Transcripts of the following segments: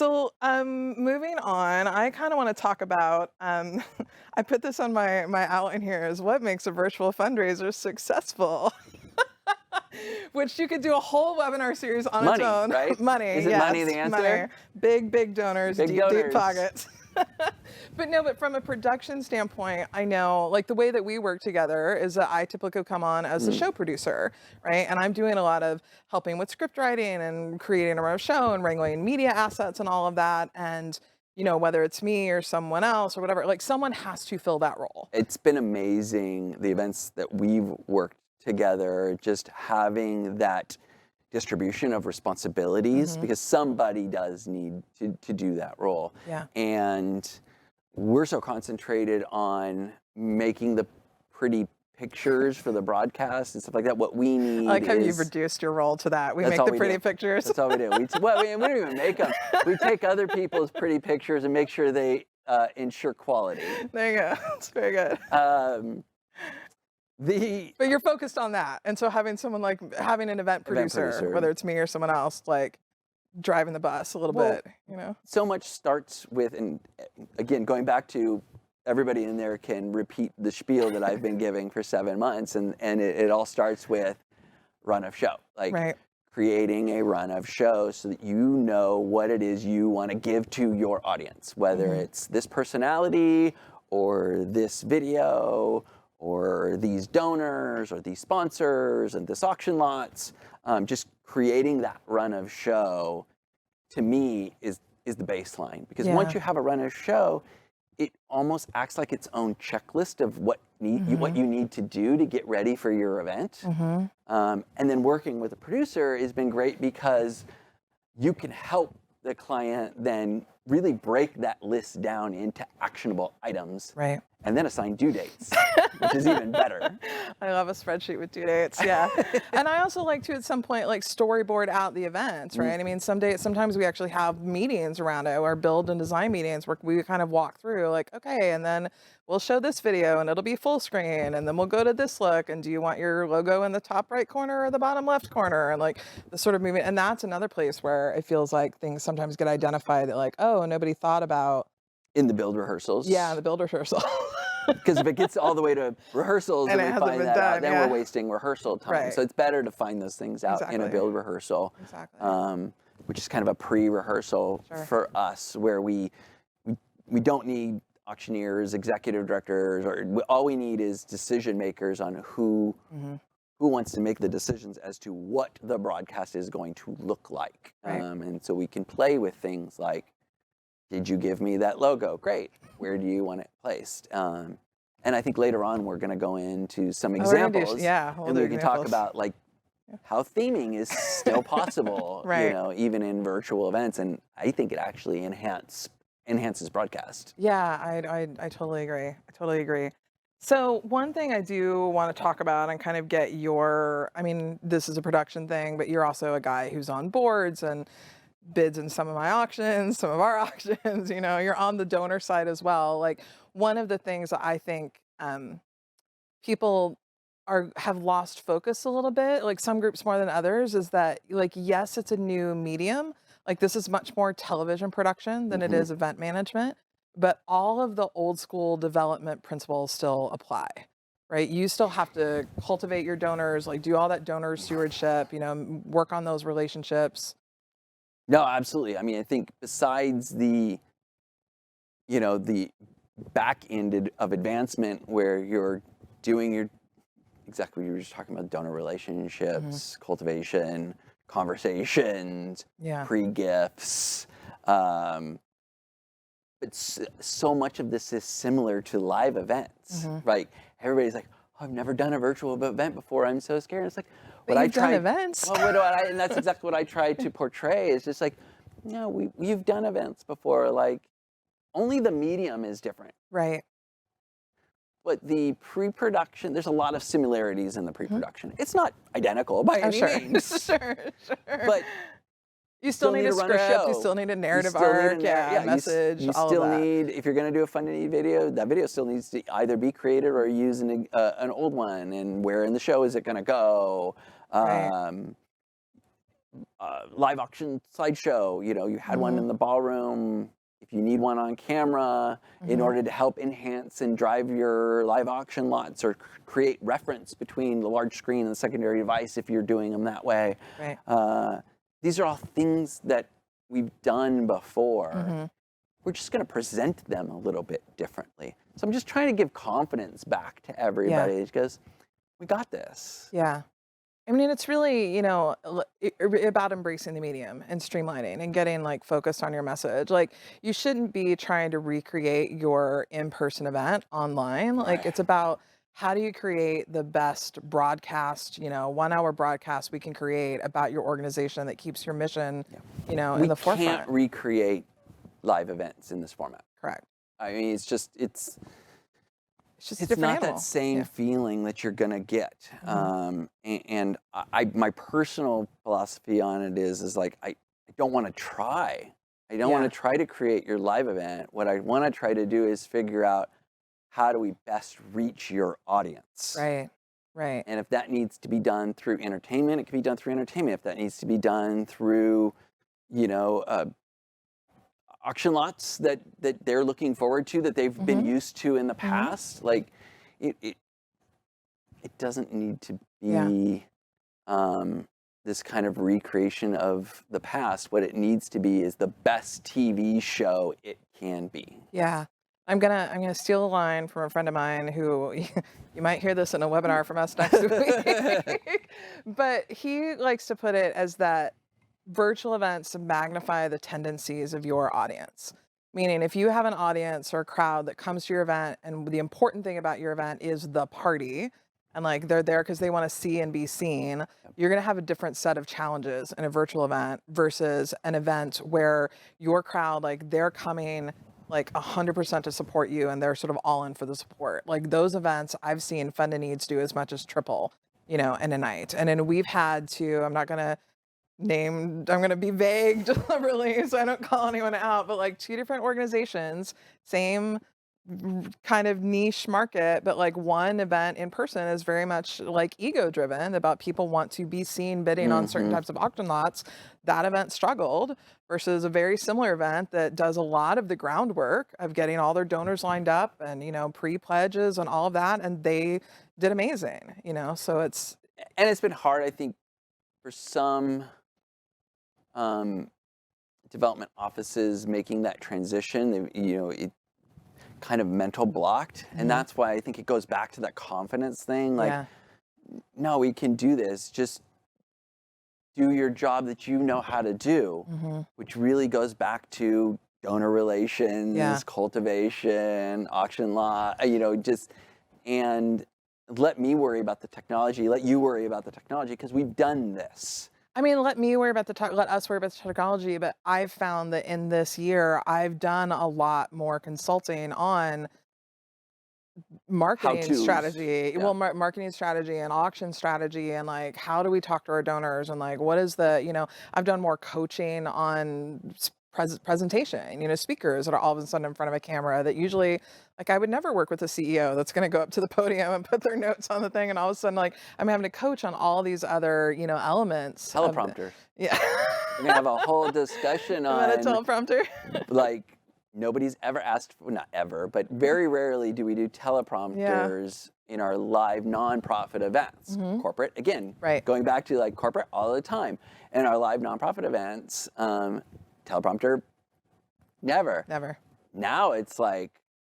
So, moving on, I kind of want to talk about. I put this on my outline here is what makes a virtual fundraiser successful, which you could do a whole webinar series on its Money, own. right? Money, Is it money yes, the money. answer? Big donors, Big deep donors. pockets. But no, but from a production standpoint, I know like the way that we work together is that I typically come on as the Mm. show producer, right? And I'm doing a lot of helping with script writing and creating a show and wrangling media assets and all of that. And, whether it's me or someone else or whatever, like someone has to fill that role. It's been amazing, the events that we've worked together, just having that distribution of responsibilities, Hmm. because somebody does need to do that role. Yeah. And we're so concentrated on making the pretty pictures for the broadcast and stuff like that. What we I need like how you've is, reduced your role to that. We that's make all the we pretty do. pictures. That's all we do. We don't even make them. We take other people's pretty pictures and make sure they ensure quality. There you go. It's very good. Um, the But you're focused on that. And so having someone like having an event event producer, producer. whether it's me or someone else, like driving the bus a little Well, bit. so much starts with, and again, going back to everybody in there can repeat the spiel that I've been giving for 7 months, and it all starts with run of show, like Right. creating a run of show so that you know what it is you want to give to your audience, whether Mhm. it's this personality or this video or these donors or these sponsors and this auction lots. Just creating that run of show to me is the baseline, because Yeah. once you have a run of show, it almost acts like its own checklist of what Mhm. you need to do to get ready for your event. Mhm. And then working with a producer has been great because you can help the client then really break that list down into actionable items Right. and then assign due dates, which is even better. I love a spreadsheet with due dates. Yeah. And I also like to at some point like storyboard out the events, right? I mean, sometimes we actually have meetings around it or build and design meetings where we kind of walk through like, okay, and then we'll show this video and it'll be full screen and then we'll go to this look and do you want your logo in the top right corner or the bottom left corner and like the sort of movement. And that's another place where it feels like things sometimes get identified that like, oh, nobody thought about, In the build rehearsals. yeah, the build rehearsal. Because if it gets all the way to rehearsals And and it we hasn't find been that out, done, then yeah. we're wasting rehearsal time. Right. So it's better to find those things out in a Exactly. build rehearsal, Exactly. which is kind of a pre-rehearsal Sure. for us, where we don't need auctioneers, executive directors, or all we need is decision makers on who Mhm. wants to make the decisions as to what the broadcast is going to look like. Right. And so we can play with things like, did you give me that logo? Great. Where do you want it placed? And I think later on we're going to go into some Oh, we're gonna do examples, yeah, we'll and do we can talk examples. about like Yeah. how theming is still possible, Right. even in virtual events. And I think it actually enhances broadcast. Yeah, I totally agree. I totally agree. So one thing I do want to talk about and kind of get your, I mean, this is a production thing, but you're also a guy who's on boards and bids in some of my auctions, some of our auctions, you're on the donor side as well. Like one of the things that I think people have lost focus a little bit, like some groups more than others, is that like yes, it's a new medium. Like this is much more television production than it Mhm. is event management, but all of the old school development principles still apply. Right? You still have to cultivate your donors, like do all that donor stewardship, work on those relationships. No, absolutely. I mean, I think besides the back ended of advancement where you're doing your exactly what you were just talking about, donor relationships, cultivation, conversations, Yeah. pre-gifts. But so much of this is similar to live events, Mhm. right? Everybody's like, oh, I've never done a virtual event before. I'm so scared. It's like, But what I you've done try, events. well, and that's exactly what I try to portray is just like, no, we've done events before. Like, only the medium is different. Right. But the pre-production, there's a lot of similarities in the Mhm. pre-production. It's not identical by Oh, any sure. means, Sure, sure. but You still need a to run a script, you show. still need a You narrative still need a arc, yeah, message, you all of still that. need, if you're going to do a funny video, that video still needs to either be created or use an old one. And where in the show is it going to go? Right. Um, live auction slideshow. You know, you had one in the ballroom. If you need one on camera in order to help enhance and drive your live auction lots, or create reference between the large screen and the secondary device if you're doing them that way. Right. These are all things that we've done before. We're just going to present them a little bit differently. So I'm just trying to give confidence back to everybody, because we got this. Yeah. I mean, it's really, you know, about embracing the medium and streamlining and getting like focused on your message. Like, you shouldn't be trying to recreate your in-person event online. Like, Right. it's about how do you create the best broadcast, you know, 1 hour broadcast we can create about your organization that keeps your mission, you know, in We the can't forefront. recreate live events in this format. Correct. I mean, it's It's just a it's different not that animal. same Yeah. feeling that you're gonna get. And my personal philosophy on it is like, I don't want to try. I don't want Yeah. to try to create your live event. What I want to try to do is figure out, how do we best reach your audience? Right. Right. And if that needs to be done through entertainment, it can be done through entertainment. If that needs to be done through, you know, auction lots that they're looking forward to, that they've been used to in the past, like, it doesn't need to Yeah. be this kind of recreation of the past. What it needs to be is the best TV show it can be. Yeah. I'm gonna steal a line from a friend of mine who you might hear this in a webinar from us next week. But he likes to put it as that virtual events magnify the tendencies of your audience. Meaning, if you have an audience or a crowd that comes to your event, and the important thing about your event is the party, and like they're there because they want to see and be seen, you're going to have a different set of challenges in a virtual event versus an event where your crowd, like, they're coming like 100% to support you and they're sort of all in for the support. Like, those events I've seen Fund and Needs do as much as triple, you know, in a night. And then we've had to, I'm going to be vague deliberately so I don't call anyone out, but like two different organizations, same kind of niche market, but like one event in person is very much like ego driven, about people want to be seen bidding on certain types of auction lots. That event struggled versus a very similar event that does a lot of the groundwork of getting all their donors lined up and, you know, pre-pledges and all of that. And they did amazing, you know, so it's, And it's been hard, I think, for some development offices making that transition. You know, it kind of mental blocked, and that's why I think it goes back to that confidence thing. Like, yeah, no, we can do this. Just do your job that you know how to do, which really goes back to donor relations, Yeah. cultivation, auction lot, you know, and let me worry about the technology, let you worry about the technology, because we've done this. I mean, let us worry about the technology, but I've found that in this year, I've done a lot more consulting on marketing How-tos. strategy. Yeah. Well, marketing strategy and auction strategy, and like, how do we talk to our donors, and like, what is the, you know, I've done more coaching on presentation, you know, speakers that are all of a sudden in front of a camera that usually, like, I would never work with a CEO that's going to go up to the podium and put their notes on the thing. And all of a sudden, like, I'm having to coach on all these other, you know, elements. Teleprompter. Yeah. We're gonna have a whole discussion I'm at a on, teleprompter. like, nobody's ever asked, well, not ever, but very rarely do we do teleprompters in our live nonprofit events. Corporate, again, Right. going back to like corporate all the time. In our live nonprofit events, teleprompter, never. Never. Now it's like,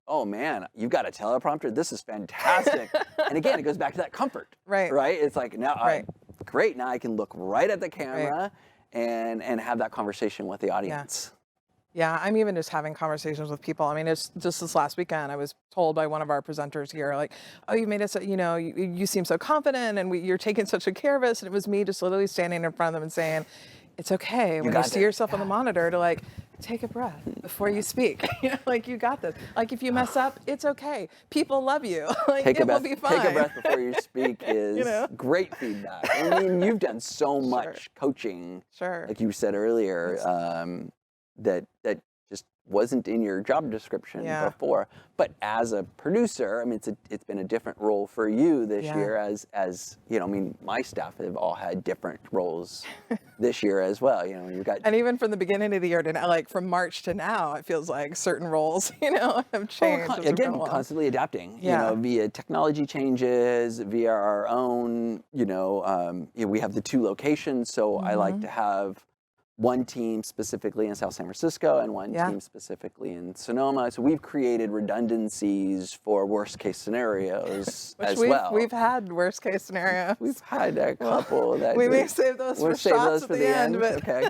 oh man, you've got a teleprompter. This is fantastic. And again, it goes back to that comfort. Right. Right? It's like, now, Right. great, now I can look right at the camera and have that conversation with the audience. Yeah, I'm even just having conversations with people. I mean, it's just this last weekend, I was told by one of our presenters here, like, oh, you made us, you know, you seem so confident and you're taking such good care of us. And it was me just literally standing in front of them and saying, it's okay when you got see this. yourself on the monitor to like, take a breath before you speak. You know, like, you got this. Like, if you mess up, it's okay. People love you. Like, Take it will be fine. Take a breath before you speak is know? great feedback. I mean, you've done so much coaching, Sure. like you said earlier, that just wasn't in your job description Yeah. before. But as a producer, I mean, it's been a different role for you this Yeah. year. As you know, I mean, my staff have all had different roles this year as well. You know, you've got And even from the beginning of the year to now, like from March to now, it feels like certain roles, have changed. as we've gone again, along. constantly adapting. Yeah. Via technology changes, via our own. We have the 2 locations, so I like to have one team specifically in South San Francisco and one Yeah. team specifically in Sonoma. So we've created redundancies for worst case scenarios Which as we've, well. we've had worst case scenarios. We've had a couple that we may save those we'll for save shots those at for the end, but Okay.